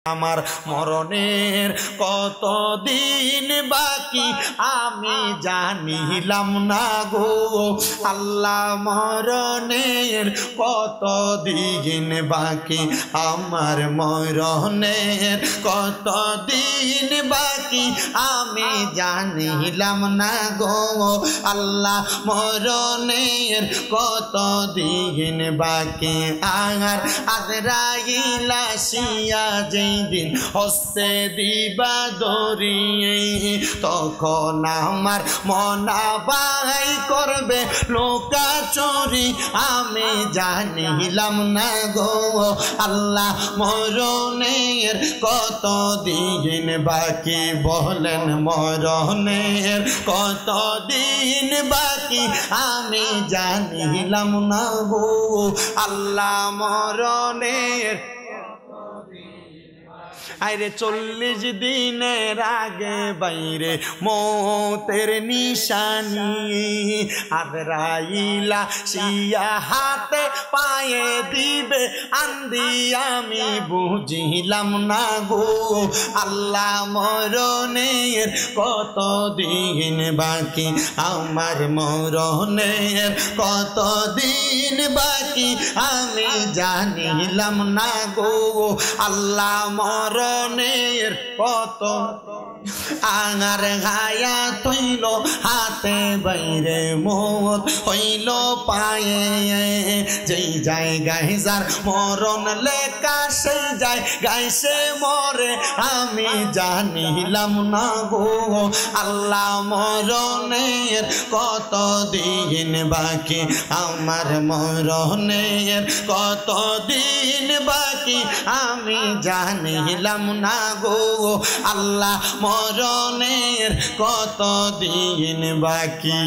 আমার মরণের কতদিন বাকি আমি জানিলাম না গো আল্লাহ মরণের কতদিন বাকি আমার মরণের কতদিন বাকি আমি জানিলাম না গো আল্লাহ মরণের কতদিন বাকি আর আজরাইল আসিয়া দিন হস্তে দিবা দরিয়ে তখন আমার মনা বাই করবে লোকাচুরি আমি জানিলাম না গো আল্লাহ মরণের কত দিন বাকি বলেন মরণের কত দিন বাকি আমি জানিলাম না গো আল্লাহ মরণের আরে 40 দিনের আগে বাইরে মৌতের নিশানি আজরাইল আসিয়া হাতে পায়ে দিবে আন্দি আমি বুঝিলাম না গো আল্লাহ মরণের কত দিন বাকি আমার মরণের কত দিন বাকি আমি জানিলাম না গো আল্লাহ মরণের কত আঙার গায়া তৈল হাতে বাইরে মত হইল পায়ে যেই জায়গায় যার মরণ লেখা সেই জায়গায় সে মরে আমি জানিলাম না গো আল্লাহ মরণের কত দিন বাকি আমার মরণের কত দিন বাকি আমি জানিলাম না গো আল্লাহ মরণের কত দিন বাকি।